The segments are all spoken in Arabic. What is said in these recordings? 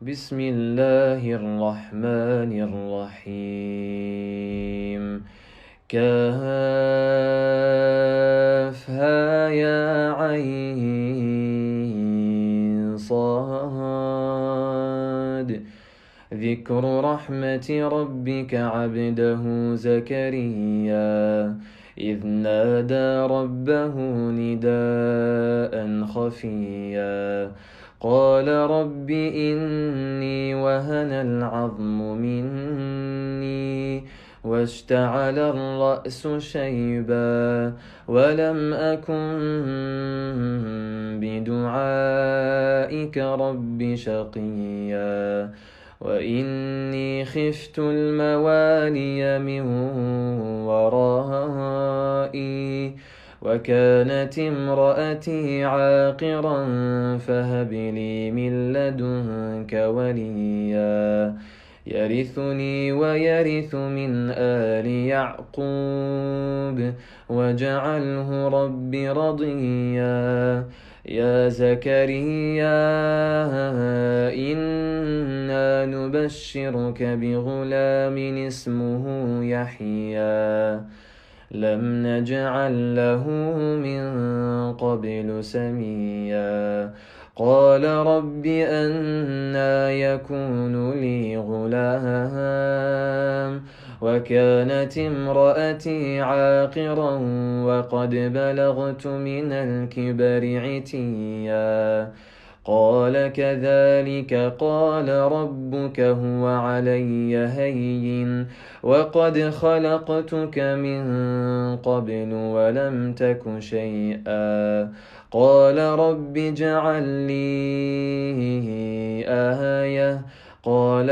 بسم الله الرحمن الرحيم. كافها يا عين صاد. ذكر رحمة ربك عبده زكريا إذ نادى ربه نداء خفيا قال رب إني وهن العظم مني واشتعل الرأس شيبا ولم أكن بدعائك رب شقيا وإني خفت الموالي من ورائي وكانت امرأتي عاقرا فهب لي من لدنك وليا يرثني ويرث من آل يعقوب واجعله رب رضيا يا زكريا إنا نبشرك بغلام اسمه يحيى لم نجعل له من قبل سميا قال رب أنى يكون لي غلام وكانت امرأتي عاقرا وقد بلغت من الكبر عتيا قال كذلك قال ربك هو علي هين وقد خلقتك من قبل ولم تك شيئا قال رب اجعل لي آية قال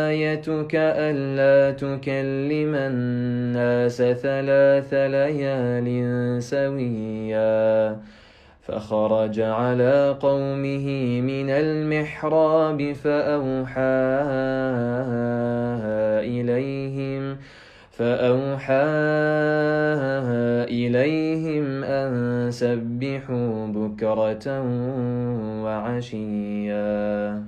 آيتك ألا تكلم الناس 3 ليال سويا فخرج على قومه من المحراب فأوحى إليهم أن سبحوا بكرة وعشيا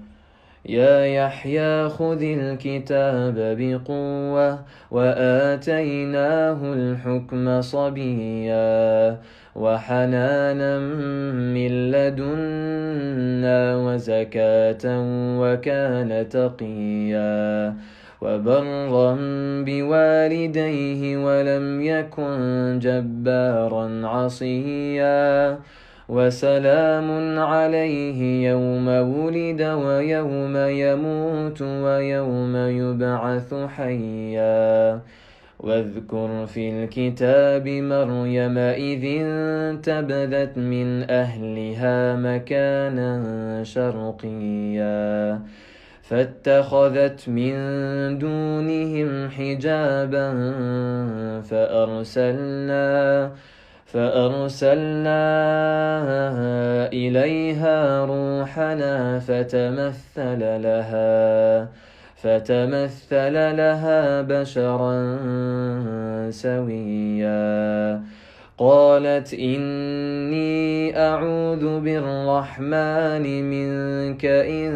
يا يحيى خذ الكتاب بقوة وآتيناه الحكم صبيا وحنانا من لدنا وزكاة وكان تقيا وبرا بوالديه ولم يكن جبارا عصيا وسلام عليه يوم ولد ويوم يموت ويوم يبعث حيا واذكر في الكتاب مريم إذ انتبذت من أهلها مكانا شرقيا فاتخذت من دونهم حجابا فأرسلنا إليها روحنا فتمثل لها بشرا سويا قالت إني أعوذ بالرحمن منك إن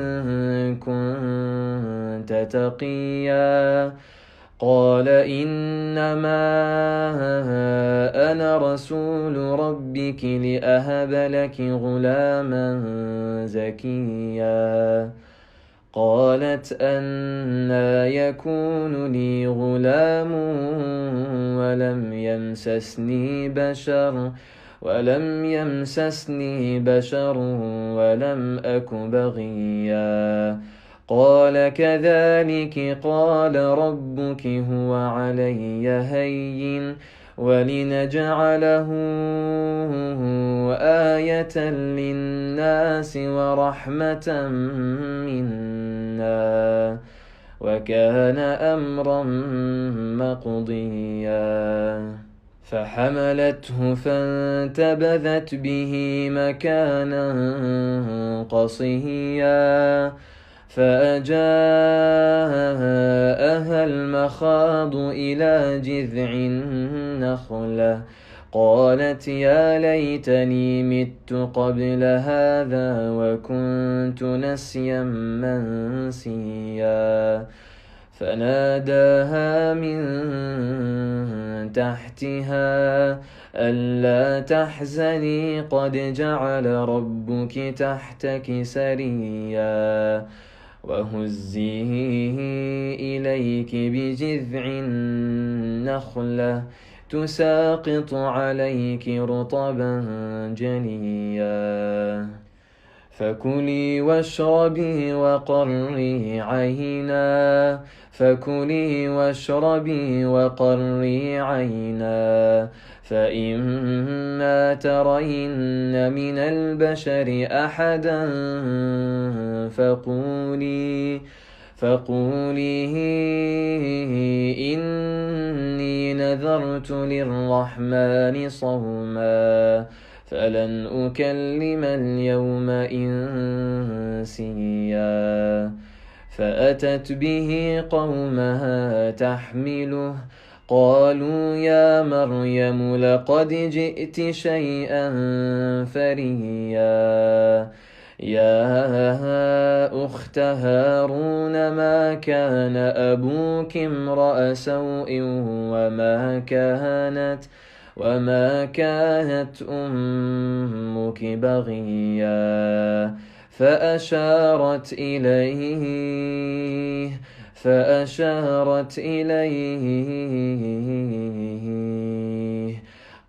كنت تقيا قال إنما أنا رسول ربك لأهب لك غلاما زكيا قالت أنى يكون لي غلام ولم يمسسني بشر ولم أك بغيا قال كذلك قال ربك هو علي هين ولنجعله آية للناس ورحمة منا وكان أمرا مقضيا فحملته فانتبذت به مكانا قصيا فأجاءها المخاض إلى جذع النخلة قالت يا ليتني مت قبل هذا وكنت نسيا منسيا فناداها من تحتها ألا تحزني قد جعل ربك تحتك سريا وهزي إليك بجذع النخلة تساقط عليك رطبا جنيا فكلي واشربي وقري عينا فإما ترين من البشر أحدا فقولي إني نذرت للرحمن صوما فلن أكلم اليوم إنسيا فأتت به قومها تحمله قالوا يا مريم لقد جئت شيئا فريا يا أخت هارون ما كان أبوك امرأ سوء وما كانت أمك بغيا فأشارت إليه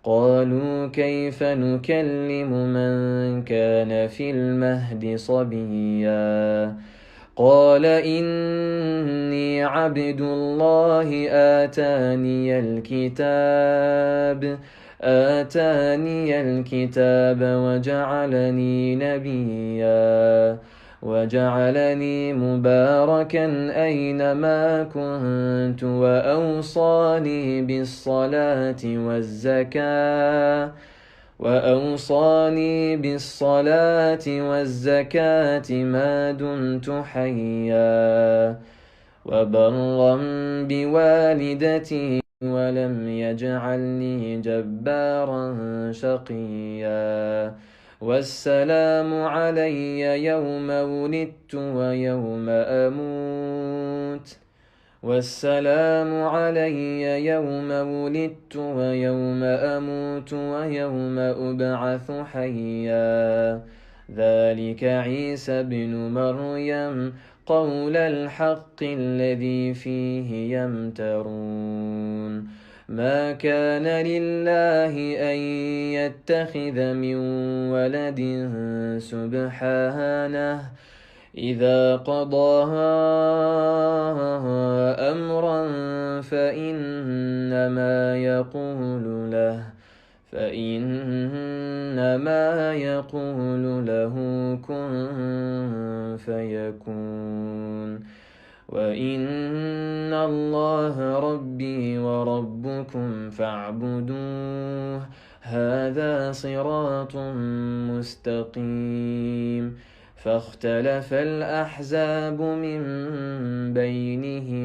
قالوا كيف نكلم من كان في المهد صبيا قال إني عبد الله آتاني الكتاب وجعلني نبيا وجعلني مباركا أينما كنت وأوصاني بالصلاة والزكاة ما دمت حيا وبرا بوالدتي ولم يجعلني جبارا شقيا والسلام علي يوم ولدت ويوم أموت ويوم أبعث حيا ذلك عيسى بن مريم قول الحق الذي فيه يمترون ما كان لله أن يتخذ من ولد سبحانه إذا قضى أمرا فإنما يقول له كن فيكون وإن الله ربي وربكم فاعبدوه هذا صراط مستقيم فاختلف الأحزاب من بينهم